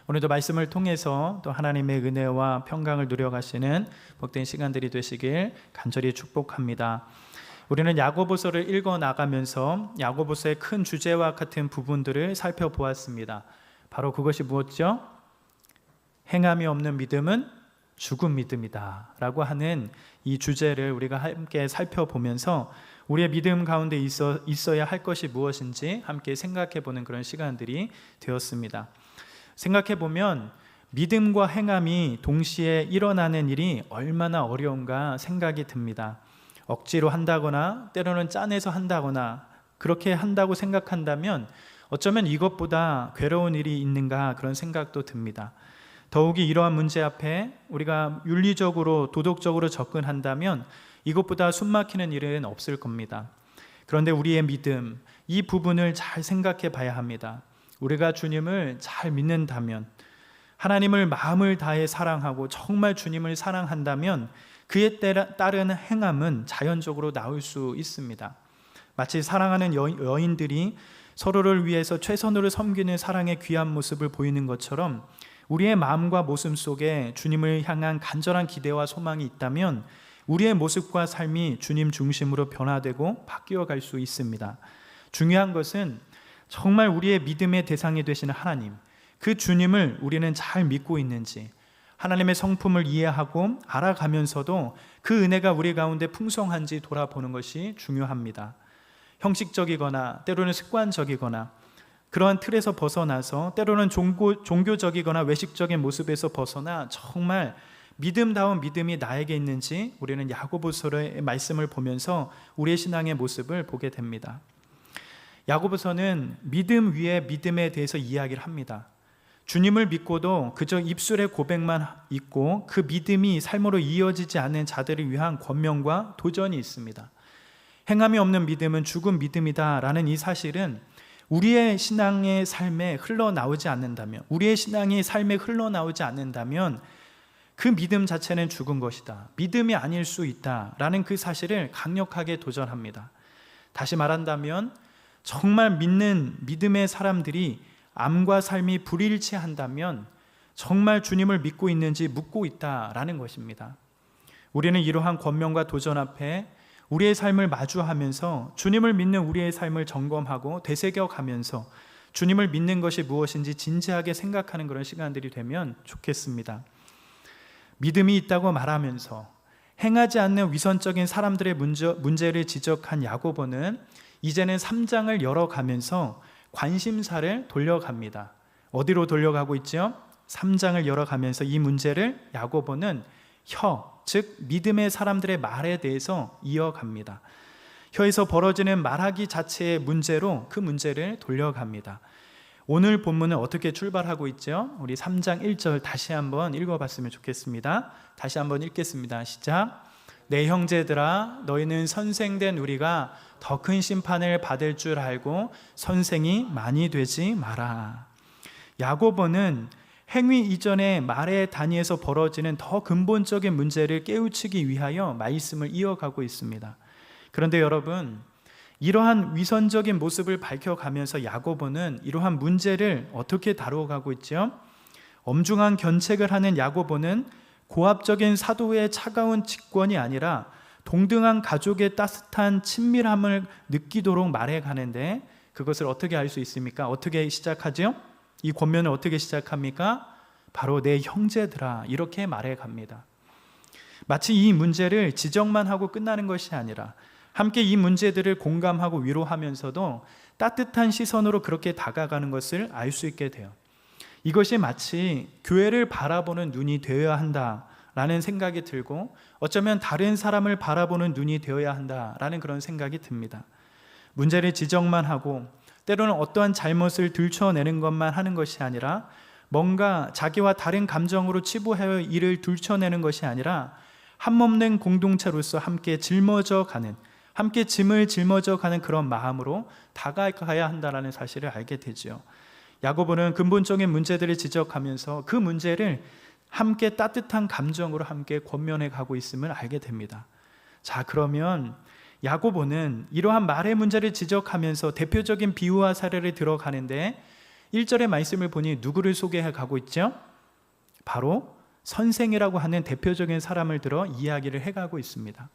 오늘도 말씀을 통해서 또 하나님의 은혜와 평강을 누려가시는 복된 시간들이 되시길 간절히 축복합니다. 우리는 야고보서를 읽어 나가면서 야고보서의 큰 주제와 같은 부분들을 살펴보았습니다. 바로 그것이 무엇이죠? 행함이 없는 믿음은 죽은 믿음이다 라고 하는 이 주제를 우리가 함께 살펴보면서 우리의 믿음 가운데 있어야 할 것이 무엇인지 함께 생각해 보는 그런 시간들이 되었습니다. 생각해 보면 믿음과 행함이 동시에 일어나는 일이 얼마나 어려운가 생각이 듭니다. 억지로 한다거나 때로는 짠해서 한다거나 그렇게 한다고 생각한다면 어쩌면 이것보다 괴로운 일이 있는가 그런 생각도 듭니다. 더욱이 이러한 문제 앞에 우리가 윤리적으로 도덕적으로 접근한다면 이것보다 숨막히는 일은 없을 겁니다. 그런데 우리의 믿음, 이 부분을 잘 생각해 봐야 합니다. 우리가 주님을 잘 믿는다면, 하나님을 마음을 다해 사랑하고 정말 주님을 사랑한다면 그에 따른 행함은 자연적으로 나올 수 있습니다. 마치 사랑하는 여인들이 서로를 위해서 최선으로 섬기는 사랑의 귀한 모습을 보이는 것처럼 우리의 마음과 모습 속에 주님을 향한 간절한 기대와 소망이 있다면 우리의 모습과 삶이 주님 중심으로 변화되고 바뀌어 갈 수 있습니다. 중요한 것은 정말 우리의 믿음의 대상이 되시는 하나님, 그 주님을 우리는 잘 믿고 있는지, 하나님의 성품을 이해하고 알아가면서도 그 은혜가 우리 가운데 풍성한지 돌아보는 것이 중요합니다. 형식적이거나 때로는 습관적이거나 그러한 틀에서 벗어나서 때로는 종교적이거나 외식적인 모습에서 벗어나 정말 믿음다운 믿음이 나에게 있는지 우리는 야고보서의 말씀을 보면서 우리의 신앙의 모습을 보게 됩니다. 야고보서는 믿음 위에 믿음에 대해서 이야기를 합니다. 주님을 믿고도 그저 입술의 고백만 있고 그 믿음이 삶으로 이어지지 않는 자들을 위한 권면과 도전이 있습니다. 행함이 없는 믿음은 죽은 믿음이다 라는 이 사실은 우리의 신앙의 삶에 흘러나오지 않는다면, 우리의 신앙이 삶에 흘러나오지 않는다면 그 믿음 자체는 죽은 것이다, 믿음이 아닐 수 있다 라는 그 사실을 강력하게 도전합니다. 다시 말한다면 정말 믿는 믿음의 사람들이 암과 삶이 불일치한다면 정말 주님을 믿고 있는지 묻고 있다라는 것입니다. 우리는 이러한 권면과 도전 앞에 우리의 삶을 마주하면서 주님을 믿는 우리의 삶을 점검하고 되새겨가면서 주님을 믿는 것이 무엇인지 진지하게 생각하는 그런 시간들이 되면 좋겠습니다. 믿음이 있다고 말하면서 행하지 않는 위선적인 사람들의 문제를 지적한 야고보는 이제는 3장을 열어가면서 관심사를 돌려갑니다. 어디로 돌려가고 있죠? 3장을 열어가면서 이 문제를 야고보는 즉 믿음의 사람들의 말에 대해서 이어갑니다. 혀에서 벌어지는 말하기 자체의 문제로 그 문제를 돌려갑니다. 오늘 본문은 어떻게 출발하고 있죠? 우리 3장 1절 다시 한번 읽어봤으면 좋겠습니다. 다시 한번 읽겠습니다. 시작. 내 형제들아, 너희는 선생된 우리가 더 큰 심판을 받을 줄 알고 선생이 많이 되지 마라. 야고보는 행위 이전의 말의 단위에서 벌어지는 더 근본적인 문제를 깨우치기 위하여 말씀을 이어가고 있습니다. 그런데 여러분, 이러한 위선적인 모습을 밝혀가면서 야고보는 이러한 문제를 어떻게 다루어가고 있죠? 엄중한 견책을 하는 야고보는 고압적인 사도의 차가운 직권이 아니라 동등한 가족의 따뜻한 친밀함을 느끼도록 말해가는데 그것을 어떻게 알 수 있습니까? 어떻게 시작하죠? 이 권면을 어떻게 시작합니까? 바로 내 형제들아, 이렇게 말해갑니다. 마치 이 문제를 지적만 하고 끝나는 것이 아니라 함께 이 문제들을 공감하고 위로하면서도 따뜻한 시선으로 그렇게 다가가는 것을 알 수 있게 돼요. 이것이 마치 교회를 바라보는 눈이 되어야 한다라는 생각이 들고 어쩌면 다른 사람을 바라보는 눈이 되어야 한다라는 그런 생각이 듭니다. 문제를 지적만 하고 때로는 어떠한 잘못을 들춰내는 것만 하는 것이 아니라 뭔가 자기와 다른 감정으로 치부하여 이를 들춰내는 것이 아니라 한몸된 공동체로서 함께 함께 짐을 짊어져 가는 그런 마음으로 다가가야 한다는 사실을 알게 되죠. 야고보는 근본적인 문제들을 지적하면서 그 문제를 함께 따뜻한 감정으로 함께 권면해 가고 있음을 알게 됩니다. 자, 그러면 야고보는 이러한 말의 문제를 지적하면서 대표적인 비유와 사례를 들어가는데 1절의 말씀을 보니 누구를 소개해 가고 있죠? 바로 선생이라고 하는 대표적인 사람을 들어 이야기를 해가고 있습니다.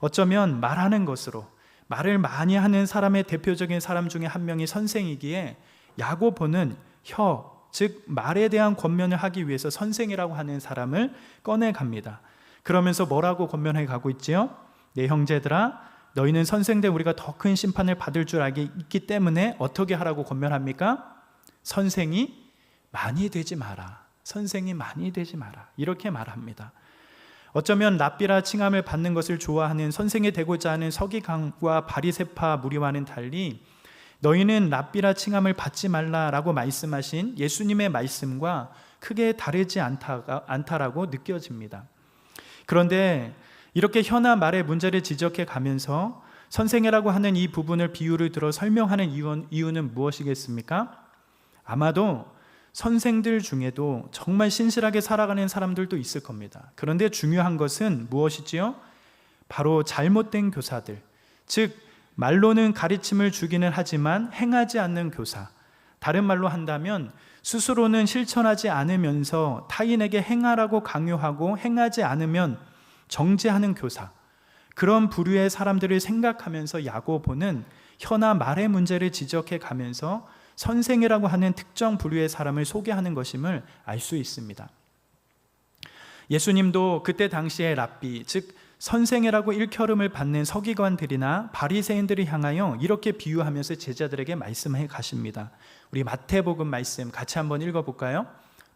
어쩌면 말하는 것으로 말을 많이 하는 사람의 대표적인 사람 중에 한 명이 선생이기에 야고보는 즉 말에 대한 권면을 하기 위해서 선생이라고 하는 사람을 꺼내갑니다. 그러면서 뭐라고 권면해 가고 있지요? 내 형제들아, 너희는 선생된 우리가 더 큰 심판을 받을 줄 알기 있기 때문에 어떻게 하라고 권면합니까? 선생이 많이 되지 마라. 선생이 많이 되지 마라. 이렇게 말합니다. 어쩌면 랍비라 칭함을 받는 것을 좋아하는 선생이 되고자 하는 서기관과 바리새파 무리와는 달리 너희는 랍비라 칭함을 받지 말라라고 말씀하신 예수님의 말씀과 크게 다르지 않다라고 느껴집니다. 그런데 이렇게 혀나 말의 문제를 지적해 가면서 선생이라고 하는 이 부분을 비유를 들어 설명하는 이유는 무엇이겠습니까? 아마도 선생들 중에도 정말 신실하게 살아가는 사람들도 있을 겁니다. 그런데 중요한 것은 무엇이지요? 바로 잘못된 교사들, 즉 말로는 가르침을 주기는 하지만 행하지 않는 교사, 다른 말로 한다면 스스로는 실천하지 않으면서 타인에게 행하라고 강요하고 행하지 않으면 정죄하는 교사, 그런 부류의 사람들을 생각하면서 야고보는 혀나 말의 문제를 지적해 가면서 선생이라고 하는 특정 부류의 사람을 소개하는 것임을 알 수 있습니다. 예수님도 그때 당시의 랍비, 즉 선생이라고 일컬음을 받는 서기관들이나 바리새인들을 향하여 이렇게 비유하면서 제자들에게 말씀해 가십니다. 우리 마태복음 말씀 같이 한번 읽어볼까요?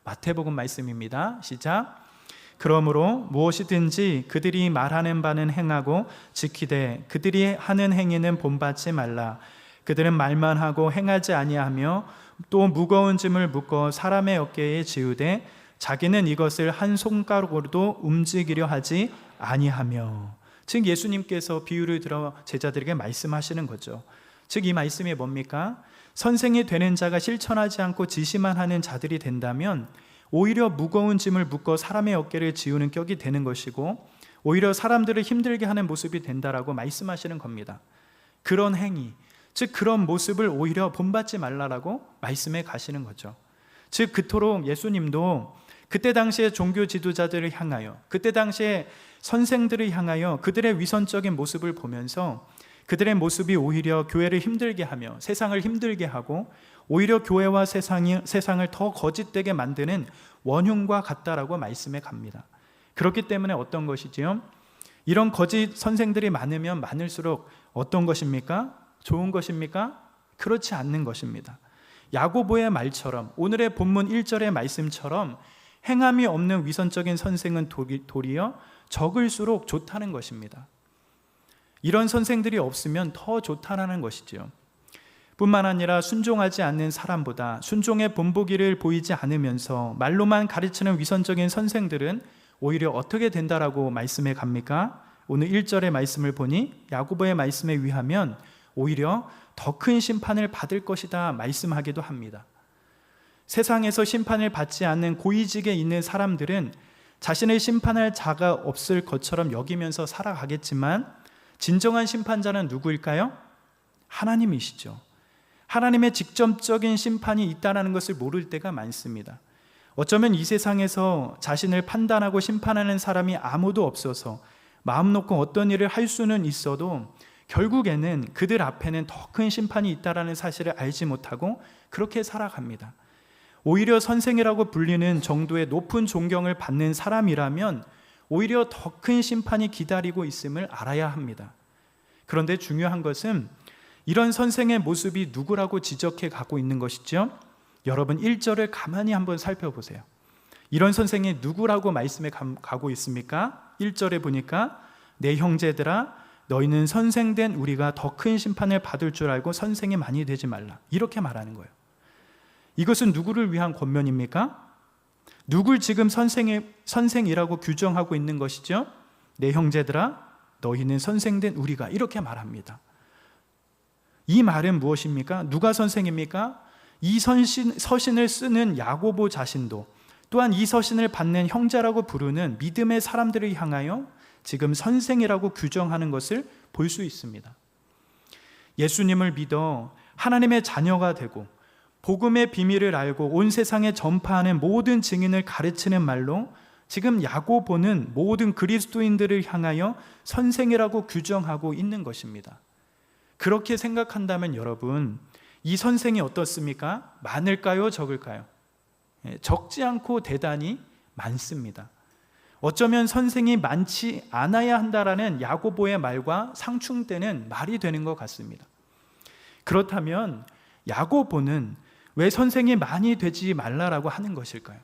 마태복음 말씀입니다. 시작. 그러므로 무엇이든지 그들이 말하는 바는 행하고 지키되 그들이 하는 행위는 본받지 말라. 그들은 말만 하고 행하지 아니하며 또 무거운 짐을 묶어 사람의 어깨에 지우되 자기는 이것을 한 손가락으로도 움직이려 하지 아니하며. 즉 예수님께서 비유를 들어 제자들에게 말씀하시는 거죠. 즉 이 말씀이 뭡니까? 선생이 되는 자가 실천하지 않고 지시만 하는 자들이 된다면 오히려 무거운 짐을 묶어 사람의 어깨를 지우는 격이 되는 것이고 오히려 사람들을 힘들게 하는 모습이 된다라고 말씀하시는 겁니다. 그런 행위, 즉 그런 모습을 오히려 본받지 말라라고 말씀해 가시는 거죠. 즉 그토록 예수님도 그때 당시에 종교 지도자들을 향하여, 그때 당시에 선생들을 향하여 그들의 위선적인 모습을 보면서 그들의 모습이 오히려 교회를 힘들게 하며 세상을 힘들게 하고 오히려 교회와 세상을 더 거짓되게 만드는 원흉과 같다라고 말씀해 갑니다. 그렇기 때문에 어떤 것이지요? 이런 거짓 선생들이 많으면 많을수록 어떤 것입니까? 좋은 것입니까? 그렇지 않는 것입니다. 야고보의 말처럼 오늘의 본문 1절의 말씀처럼 행함이 없는 위선적인 선생은 도리어 적을수록 좋다는 것입니다. 이런 선생들이 없으면 더 좋다라는 것이죠. 뿐만 아니라 순종하지 않는 사람보다 순종의 본보기를 보이지 않으면서 말로만 가르치는 위선적인 선생들은 오히려 어떻게 된다라고 말씀해 갑니까? 오늘 1절의 말씀을 보니 야고보의 말씀에 의하면 오히려 더 큰 심판을 받을 것이다 말씀하기도 합니다. 세상에서 심판을 받지 않는 고위직에 있는 사람들은 자신을 심판할 자가 없을 것처럼 여기면서 살아가겠지만 진정한 심판자는 누구일까요? 하나님이시죠. 하나님의 직접적인 심판이 있다는 것을 모를 때가 많습니다. 어쩌면 이 세상에서 자신을 판단하고 심판하는 사람이 아무도 없어서 마음 놓고 어떤 일을 할 수는 있어도 결국에는 그들 앞에는 더 큰 심판이 있다는 사실을 알지 못하고 그렇게 살아갑니다. 오히려 선생이라고 불리는 정도의 높은 존경을 받는 사람이라면 오히려 더 큰 심판이 기다리고 있음을 알아야 합니다. 그런데 중요한 것은 이런 선생의 모습이 누구라고 지적해 가고 있는 것이죠. 여러분 1절을 가만히 한번 살펴보세요. 이런 선생이 누구라고 말씀해 가고 있습니까? 1절에 보니까 내 형제들아 너희는 선생된 우리가 더 큰 심판을 받을 줄 알고 선생이 많이 되지 말라. 이렇게 말하는 거예요. 이것은 누구를 위한 권면입니까? 누굴 지금 선생이라고 규정하고 있는 것이죠? 내 형제들아 너희는 선생된 우리가 이렇게 말합니다. 이 말은 무엇입니까? 누가 선생입니까? 이 서신을 쓰는 야고보 자신도 또한 이 서신을 받는 형제라고 부르는 믿음의 사람들을 향하여 지금 선생이라고 규정하는 것을 볼 수 있습니다. 예수님을 믿어 하나님의 자녀가 되고 복음의 비밀을 알고 온 세상에 전파하는 모든 증인을 가르치는 말로 지금 야고보는 모든 그리스도인들을 향하여 선생이라고 규정하고 있는 것입니다. 그렇게 생각한다면 여러분, 이 선생이 어떻습니까? 많을까요? 적을까요? 적지 않고 대단히 많습니다. 어쩌면 선생이 많지 않아야 한다라는 야고보의 말과 상충되는 말이 되는 것 같습니다. 그렇다면 야고보는 왜 선생이 많이 되지 말라라고 하는 것일까요?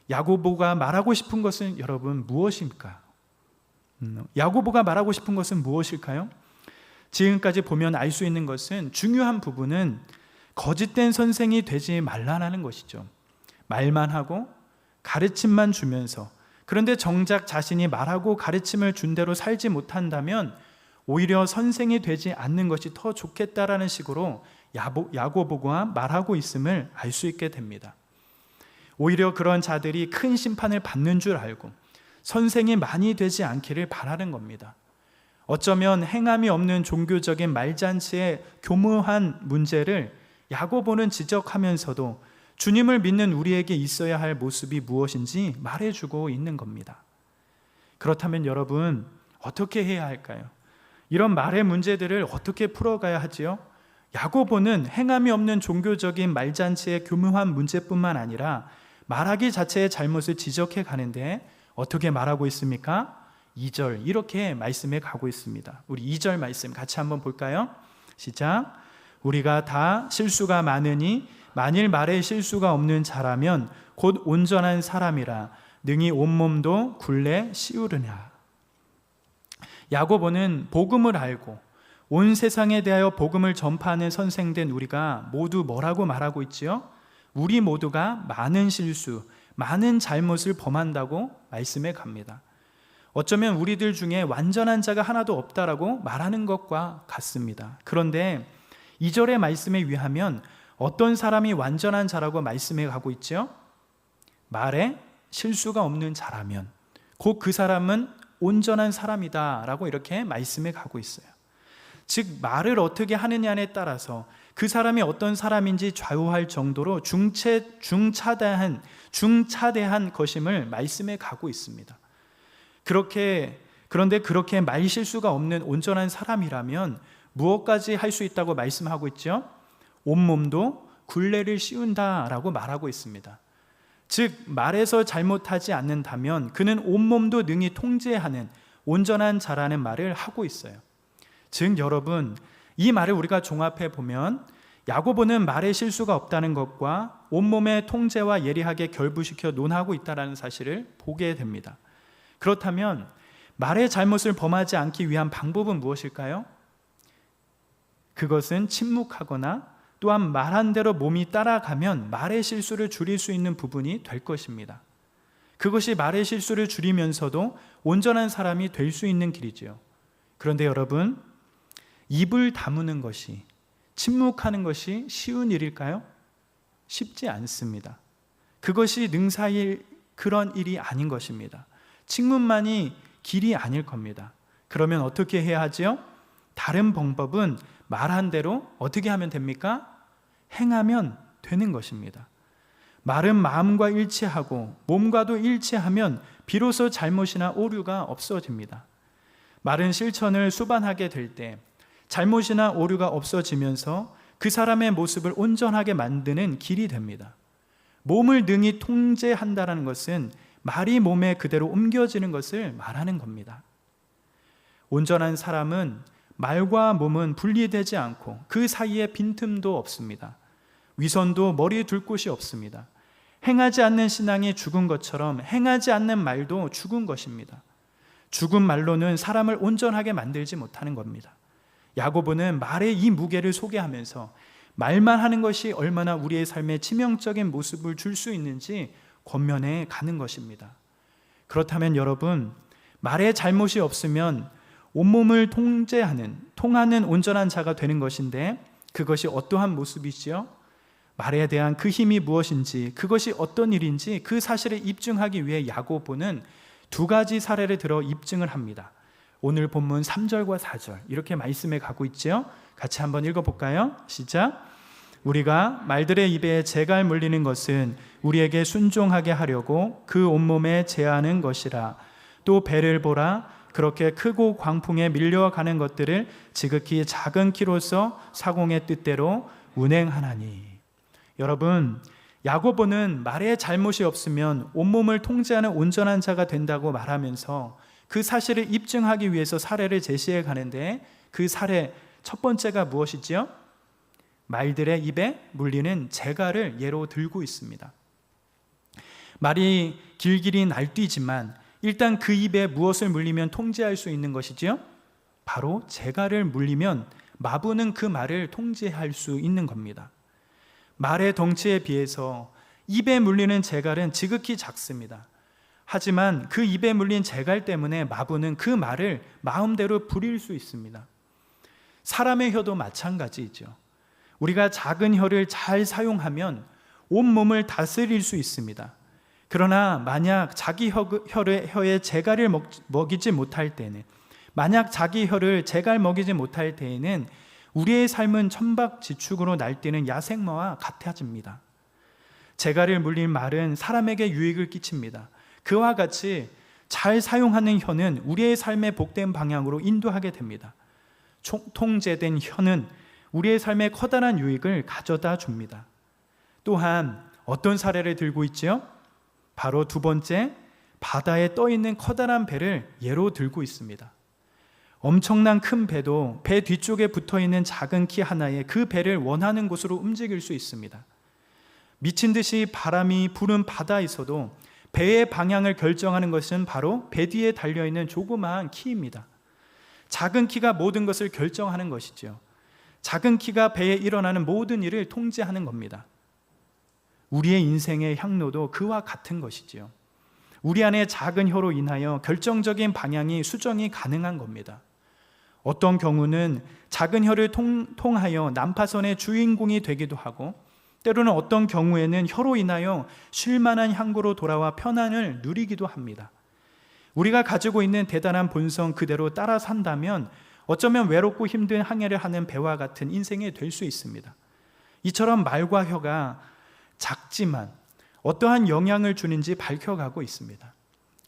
야고보가 말하고 싶은 것은 여러분 무엇입니까? 야고보가 말하고 싶은 것은 무엇일까요? 지금까지 보면 알 수 있는 것은 중요한 부분은 거짓된 선생이 되지 말라는 것이죠. 말만 하고 가르침만 주면서, 그런데 정작 자신이 말하고 가르침을 준 대로 살지 못한다면 오히려 선생이 되지 않는 것이 더 좋겠다라는 식으로 야고보가 말하고 있음을 알 수 있게 됩니다. 오히려 그런 자들이 큰 심판을 받는 줄 알고 선생이 많이 되지 않기를 바라는 겁니다. 어쩌면 행함이 없는 종교적인 말잔치의 교묘한 문제를 야고보는 지적하면서도 주님을 믿는 우리에게 있어야 할 모습이 무엇인지 말해주고 있는 겁니다. 그렇다면 여러분, 어떻게 해야 할까요? 이런 말의 문제들을 어떻게 풀어가야 하지요? 야고보는 행함이 없는 종교적인 말잔치의 교묘한 문제뿐만 아니라 말하기 자체의 잘못을 지적해 가는데 어떻게 말하고 있습니까? 2절 이렇게 말씀해 가고 있습니다. 우리 2절 말씀 같이 한번 볼까요? 시작. 우리가 다 실수가 많으니 만일 말에 실수가 없는 자라면 곧 온전한 사람이라 능히 온몸도 굴레 씌우르냐. 야고보는 복음을 알고 온 세상에 대하여 복음을 전파하는 선생된 우리가 모두 뭐라고 말하고 있지요? 우리 모두가 많은 실수, 많은 잘못을 범한다고 말씀해 갑니다. 어쩌면 우리들 중에 완전한 자가 하나도 없다라고 말하는 것과 같습니다. 그런데 2절의 말씀에 의하면 어떤 사람이 완전한 자라고 말씀해 가고 있죠? 말에 실수가 없는 자라면 곧 그 사람은 온전한 사람이다 라고 이렇게 말씀해 가고 있어요. 즉 말을 어떻게 하느냐에 따라서 그 사람이 어떤 사람인지 좌우할 정도로 중차대한 것임을 말씀해 가고 있습니다. 그런데 그렇게 말 실수가 없는 온전한 사람이라면 무엇까지 할 수 있다고 말씀하고 있죠? 온몸도 굴레를 씌운다라고 말하고 있습니다. 즉 말에서 잘못하지 않는다면 그는 온몸도 능히 통제하는 온전한 자라는 말을 하고 있어요. 즉 여러분, 이 말을 우리가 종합해 보면 야고보는 말에 실수가 없다는 것과 온몸의 통제와 예리하게 결부시켜 논하고 있다는 사실을 보게 됩니다. 그렇다면 말의 잘못을 범하지 않기 위한 방법은 무엇일까요? 그것은 침묵하거나 또한 말한 대로 몸이 따라가면 말의 실수를 줄일 수 있는 부분이 될 것입니다. 그것이 말의 실수를 줄이면서도 온전한 사람이 될 수 있는 길이지요. 그런데 여러분, 입을 다무는 것이, 침묵하는 것이 쉬운 일일까요? 쉽지 않습니다. 그것이 능사일 그런 일이 아닌 것입니다. 침묵만이 길이 아닐 겁니다. 그러면 어떻게 해야 하지요? 다른 방법은 말한 대로 어떻게 하면 됩니까? 행하면 되는 것입니다. 말은 마음과 일치하고 몸과도 일치하면 비로소 잘못이나 오류가 없어집니다. 말은 실천을 수반하게 될 때 잘못이나 오류가 없어지면서 그 사람의 모습을 온전하게 만드는 길이 됩니다. 몸을 능히 통제한다는 것은 말이 몸에 그대로 옮겨지는 것을 말하는 겁니다. 온전한 사람은 말과 몸은 분리되지 않고 그 사이에 빈틈도 없습니다. 위선도 머리에 둘 곳이 없습니다. 행하지 않는 신앙이 죽은 것처럼 행하지 않는 말도 죽은 것입니다. 죽은 말로는 사람을 온전하게 만들지 못하는 겁니다. 야고보는 말의 이 무게를 소개하면서 말만 하는 것이 얼마나 우리의 삶에 치명적인 모습을 줄 수 있는지 권면해 가는 것입니다. 그렇다면 여러분, 말에 잘못이 없으면 온몸을 통하는 온전한 자가 되는 것인데 그것이 어떠한 모습이지요? 말에 대한 그 힘이 무엇인지, 그것이 어떤 일인지 그 사실을 입증하기 위해 야고보는 두 가지 사례를 들어 입증을 합니다. 오늘 본문 3절과 4절 이렇게 말씀해 가고 있죠. 같이 한번 읽어볼까요? 시작. 우리가 말들의 입에 재갈 물리는 것은 우리에게 순종하게 하려고 그 온몸에 제하는 것이라. 또 배를 보라. 그렇게 크고 광풍에 밀려가는 것들을 지극히 작은 키로서 사공의 뜻대로 운행하나니. 여러분, 야고보는 말에 잘못이 없으면 온몸을 통제하는 온전한 자가 된다고 말하면서 그 사실을 입증하기 위해서 사례를 제시해 가는데, 그 사례 첫 번째가 무엇이지요? 말들의 입에 물리는 재갈을 예로 들고 있습니다. 말이 길길이 날뛰지만 일단 그 입에 무엇을 물리면 통제할 수 있는 것이지요? 바로 재갈을 물리면 마부는 그 말을 통제할 수 있는 겁니다. 말의 덩치에 비해서 입에 물리는 재갈은 지극히 작습니다. 하지만 그 입에 물린 재갈 때문에 마부는 그 말을 마음대로 부릴 수 있습니다. 사람의 혀도 마찬가지이죠. 우리가 작은 혀를 잘 사용하면 온몸을 다스릴 수 있습니다. 그러나 만약 자기 혀에 재갈을 먹이지 못할 때는, 만약 자기 혀를 재갈 먹이지 못할 때에는 우리의 삶은 천박지축으로 날뛰는 야생마와 같아집니다. 재갈을 물린 말은 사람에게 유익을 끼칩니다. 그와 같이 잘 사용하는 혀는 우리의 삶의 복된 방향으로 인도하게 됩니다. 통제된 혀는 우리의 삶에 커다란 유익을 가져다 줍니다. 또한 어떤 사례를 들고 있지요? 바로 두 번째, 바다에 떠 있는 커다란 배를 예로 들고 있습니다. 엄청난 큰 배도 배 뒤쪽에 붙어 있는 작은 키 하나에 그 배를 원하는 곳으로 움직일 수 있습니다. 미친 듯이 바람이 부는 바다에서도 배의 방향을 결정하는 것은 바로 배 뒤에 달려있는 조그마한 키입니다. 작은 키가 모든 것을 결정하는 것이죠. 작은 키가 배에 일어나는 모든 일을 통제하는 겁니다. 우리의 인생의 향로도 그와 같은 것이지요. 우리 안에 작은 혀로 인하여 결정적인 방향이 수정이 가능한 겁니다. 어떤 경우는 작은 혀를 통하여 난파선의 주인공이 되기도 하고, 때로는 어떤 경우에는 혀로 인하여 쉴만한 향구로 돌아와 편안을 누리기도 합니다. 우리가 가지고 있는 대단한 본성 그대로 따라 산다면 어쩌면 외롭고 힘든 항해를 하는 배와 같은 인생이 될 수 있습니다. 이처럼 말과 혀가 작지만 어떠한 영향을 주는지 밝혀가고 있습니다.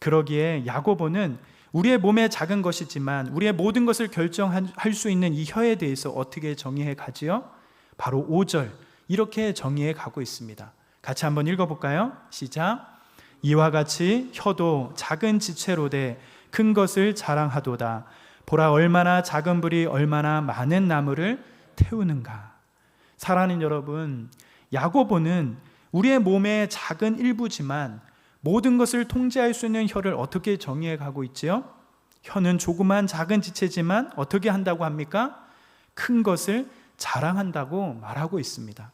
그러기에 야고보는 우리의 몸에 작은 것이지만 우리의 모든 것을 결정할 수 있는 이 혀에 대해서 어떻게 정의해 가지요? 바로 5절 이렇게 정의해 가고 있습니다. 같이 한번 읽어볼까요? 시작. 이와 같이 혀도 작은 지체로되 큰 것을 자랑하도다. 보라, 얼마나 작은 불이 얼마나 많은 나무를 태우는가. 사랑하는 여러분, 야고보는 우리의 몸의 작은 일부지만 모든 것을 통제할 수 있는 혀를 어떻게 정의해 가고 있지요? 혀는 조그만 작은 지체지만 어떻게 한다고 합니까? 큰 것을 자랑한다고 말하고 있습니다.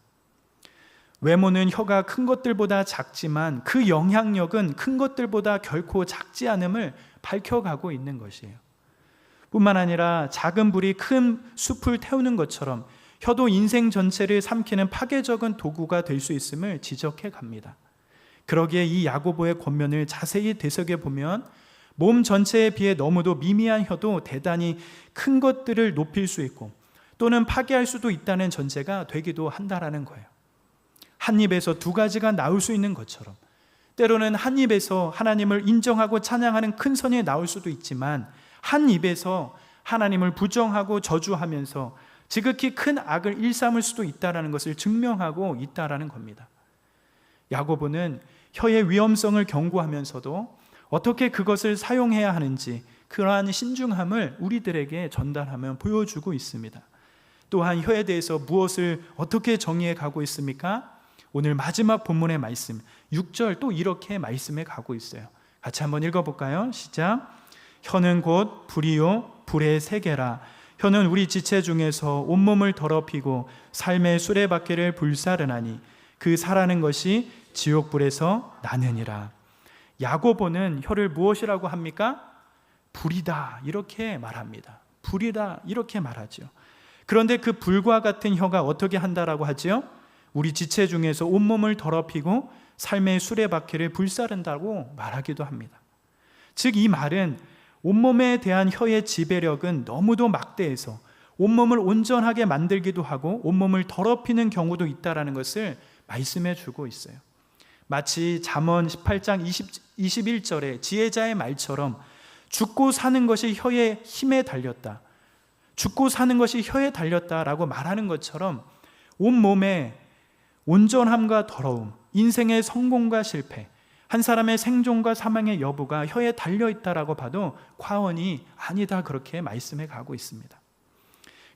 외모는 혀가 큰 것들보다 작지만 그 영향력은 큰 것들보다 결코 작지 않음을 밝혀가고 있는 것이에요. 뿐만 아니라 작은 불이 큰 숲을 태우는 것처럼 혀도 인생 전체를 삼키는 파괴적인 도구가 될 수 있음을 지적해 갑니다. 그러기에 이 야고보의 권면을 자세히 되새겨보면 몸 전체에 비해 너무도 미미한 혀도 대단히 큰 것들을 높일 수 있고 또는 파괴할 수도 있다는 전제가 되기도 한다라는 거예요. 한 입에서 두 가지가 나올 수 있는 것처럼 때로는 한 입에서 하나님을 인정하고 찬양하는 큰 선이 나올 수도 있지만 한 입에서 하나님을 부정하고 저주하면서 지극히 큰 악을 일삼을 수도 있다는 것을 증명하고 있다는 겁니다. 야고보는 혀의 위험성을 경고하면서도 어떻게 그것을 사용해야 하는지 그러한 신중함을 우리들에게 전달하며 보여주고 있습니다. 또한 혀에 대해서 무엇을 어떻게 정의해 가고 있습니까? 오늘 마지막 본문의 말씀 6절 또 이렇게 말씀해 가고 있어요. 같이 한번 읽어볼까요? 시작. 혀는 곧 불이요 불의 세계라. 혀는 우리 지체 중에서 온몸을 더럽히고 삶의 수레바퀴를 불사르나니 그 사라는 것이 지옥불에서 나느니라. 야고보는 혀를 무엇이라고 합니까? 불이다 이렇게 말합니다. 불이다 이렇게 말하죠. 그런데 그 불과 같은 혀가 어떻게 한다라고 하지요? 우리 지체 중에서 온몸을 더럽히고 삶의 수레바퀴를 불사른다고 말하기도 합니다. 즉 이 말은 온몸에 대한 혀의 지배력은 너무도 막대해서 온몸을 온전하게 만들기도 하고 온몸을 더럽히는 경우도 있다라는 것을 말씀해 주고 있어요. 마치 잠언 18장 21절의 지혜자의 말처럼 죽고 사는 것이 혀의 힘에 달렸다, 죽고 사는 것이 혀에 달렸다라고 말하는 것처럼 온몸에 온전함과 더러움, 인생의 성공과 실패, 한 사람의 생존과 사망의 여부가 혀에 달려있다라고 봐도 과언이 아니다, 그렇게 말씀해 가고 있습니다.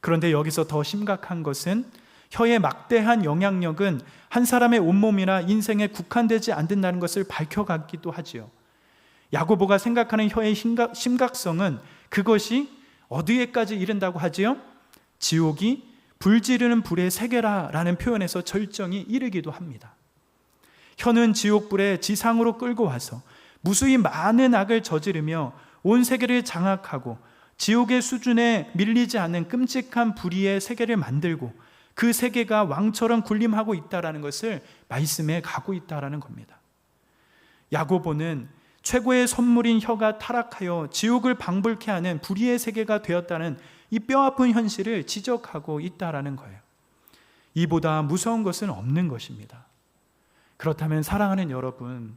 그런데 여기서 더 심각한 것은 혀의 막대한 영향력은 한 사람의 온몸이나 인생에 국한되지 않는다는 것을 밝혀가기도 하지요. 야고보가 생각하는 혀의 심각성은 그것이 어디에까지 이른다고 하지요? 지옥이 불지르는 불의 세계라라는 표현에서 절정이 이르기도 합니다. 혀는 지옥불에 지상으로 끌고 와서 무수히 많은 악을 저지르며 온 세계를 장악하고 지옥의 수준에 밀리지 않는 끔찍한 불의의 세계를 만들고 그 세계가 왕처럼 군림하고 있다는 것을 말씀해 가고 있다는 겁니다. 야고보는 최고의 선물인 혀가 타락하여 지옥을 방불케 하는 불의의 세계가 되었다는 이 뼈아픈 현실을 지적하고 있다는 거예요. 이보다 무서운 것은 없는 것입니다. 그렇다면 사랑하는 여러분,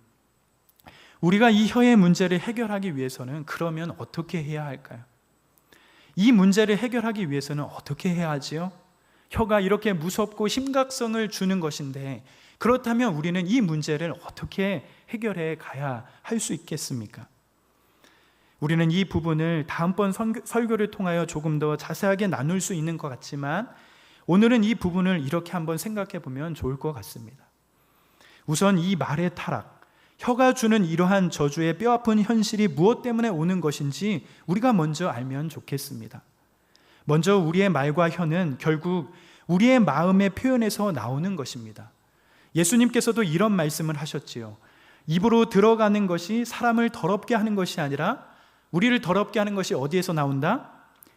우리가 이 혀의 문제를 해결하기 위해서는 그러면 어떻게 해야 할까요? 이 문제를 해결하기 위해서는 어떻게 해야 하지요? 혀가 이렇게 무섭고 심각성을 주는 것인데, 그렇다면 우리는 이 문제를 어떻게 해결해 가야 할 수 있겠습니까? 우리는 이 부분을 다음번 설교를 통하여 조금 더 자세하게 나눌 수 있는 것 같지만 오늘은 이 부분을 이렇게 한번 생각해 보면 좋을 것 같습니다. 우선 이 말의 타락, 혀가 주는 이러한 저주의 뼈아픈 현실이 무엇 때문에 오는 것인지 우리가 먼저 알면 좋겠습니다. 먼저 우리의 말과 혀는 결국 우리의 마음의 표현에서 나오는 것입니다. 예수님께서도 이런 말씀을 하셨지요. 입으로 들어가는 것이 사람을 더럽게 하는 것이 아니라 우리를 더럽게 하는 것이 어디에서 나온다?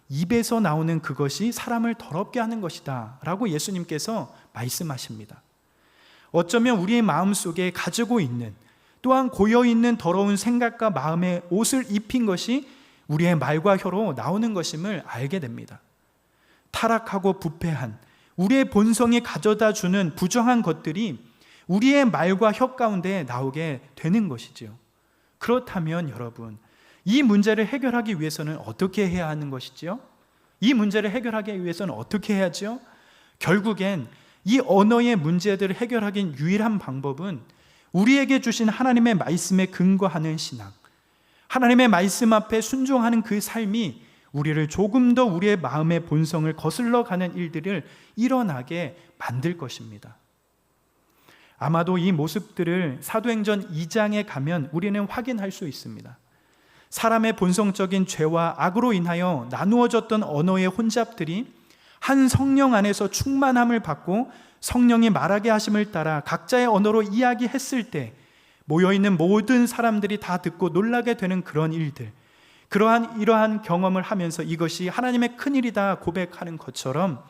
입에서 나오는 그것이 사람을 더럽게 하는 것이다 라고 예수님께서 말씀하십니다. 어쩌면 우리의 마음속에 가지고 있는, 또한 고여있는 더러운 생각과 마음의 옷을 입힌 것이 우리의 말과 혀로 나오는 것임을 알게 됩니다. 타락하고 부패한 우리의 본성이 가져다 주는 부정한 것들이 우리의 말과 혀 가운데 나오게 되는 것이죠. 그렇다면 여러분, 이 문제를 해결하기 위해서는 어떻게 해야 하는 것이지요? 이 문제를 해결하기 위해서는 어떻게 해야죠? 결국엔 이 언어의 문제들을 해결하기 유일한 방법은 우리에게 주신 하나님의 말씀에 근거하는 신앙, 하나님의 말씀 앞에 순종하는 그 삶이 우리를 조금 더 우리의 마음의 본성을 거슬러 가는 일들을 일어나게 만들 것입니다. 아마도 이 모습들을 사도행전 2장에 가면 우리는 확인할 수 있습니다. 사람의 본성적인 죄와 악으로 인하여 나누어졌던 언어의 혼잡들이 한 성령 안에서 충만함을 받고 성령이 말하게 하심을 따라 각자의 언어로 이야기했을 때 모여있는 모든 사람들이 다 듣고 놀라게 되는 그런 일들, 이러한 경험을 하면서 이것이 하나님의 큰일이다 고백하는 것처럼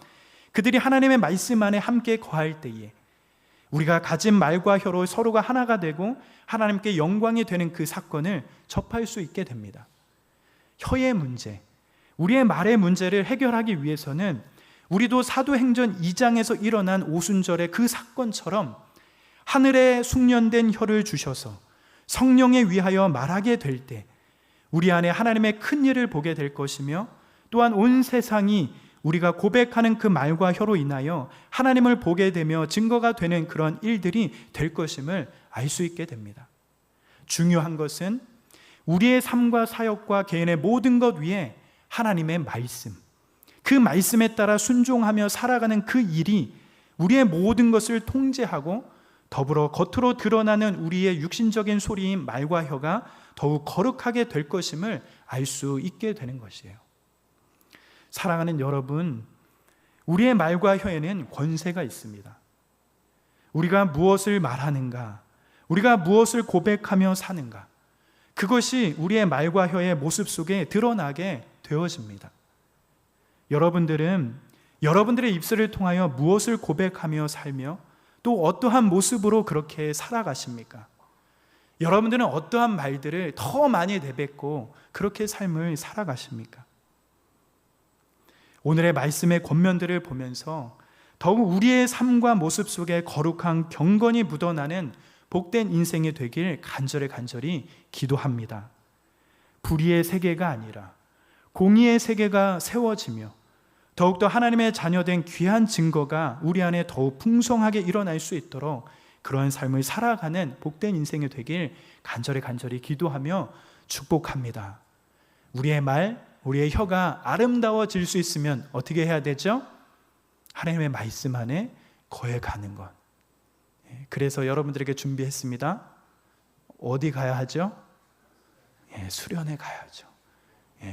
그들이 하나님의 말씀 안에 함께 거할 때에 우리가 가진 말과 혀로 서로가 하나가 되고 하나님께 영광이 되는 그 사건을 접할 수 있게 됩니다. 혀의 문제, 우리의 말의 문제를 해결하기 위해서는 우리도 사도행전 2장에서 일어난 오순절의 그 사건처럼 하늘에 숙련된 혀를 주셔서 성령에 위하여 말하게 될 때 우리 안에 하나님의 큰 일을 보게 될 것이며, 또한 온 세상이 우리가 고백하는 그 말과 혀로 인하여 하나님을 보게 되며 증거가 되는 그런 일들이 될 것임을 알 수 있게 됩니다. 중요한 것은 우리의 삶과 사역과 개인의 모든 것 위에 하나님의 말씀, 그 말씀에 따라 순종하며 살아가는 그 일이 우리의 모든 것을 통제하고 더불어 겉으로 드러나는 우리의 육신적인 소리인 말과 혀가 더욱 거룩하게 될 것임을 알 수 있게 되는 것이에요. 사랑하는 여러분, 우리의 말과 혀에는 권세가 있습니다. 우리가 무엇을 말하는가, 우리가 무엇을 고백하며 사는가, 그것이 우리의 말과 혀의 모습 속에 드러나게 되어집니다. 여러분들은 여러분들의 입술을 통하여 무엇을 고백하며 살며 또 어떠한 모습으로 그렇게 살아가십니까? 여러분들은 어떠한 말들을 더 많이 내뱉고 그렇게 삶을 살아가십니까? 오늘의 말씀의 권면들을 보면서 더욱 우리의 삶과 모습 속에 거룩한 경건이 묻어나는 복된 인생이 되길 간절히 기도합니다. 불의의 세계가 아니라 공의의 세계가 세워지며 더욱더 하나님의 자녀된 귀한 증거가 우리 안에 더욱 풍성하게 일어날 수 있도록 그러한 삶을 살아가는 복된 인생이 되길 간절히 기도하며 축복합니다. 우리의 말, 우리의 혀가 아름다워질 수 있으면 어떻게 해야 되죠? 하나님의 말씀 안에 거해가는 것. 그래서 여러분들에게 준비했습니다. 어디 가야 하죠? 수련회 가야죠.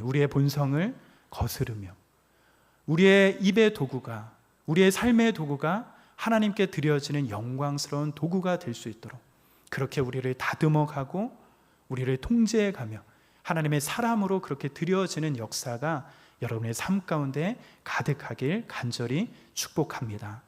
우리의 본성을 거스르며 우리의 입의 도구가, 우리의 삶의 도구가 하나님께 드려지는 영광스러운 도구가 될 수 있도록 그렇게 우리를 다듬어가고 우리를 통제해가며 하나님의 사람으로 그렇게 드려지는 역사가 여러분의 삶 가운데 가득하길 간절히 축복합니다.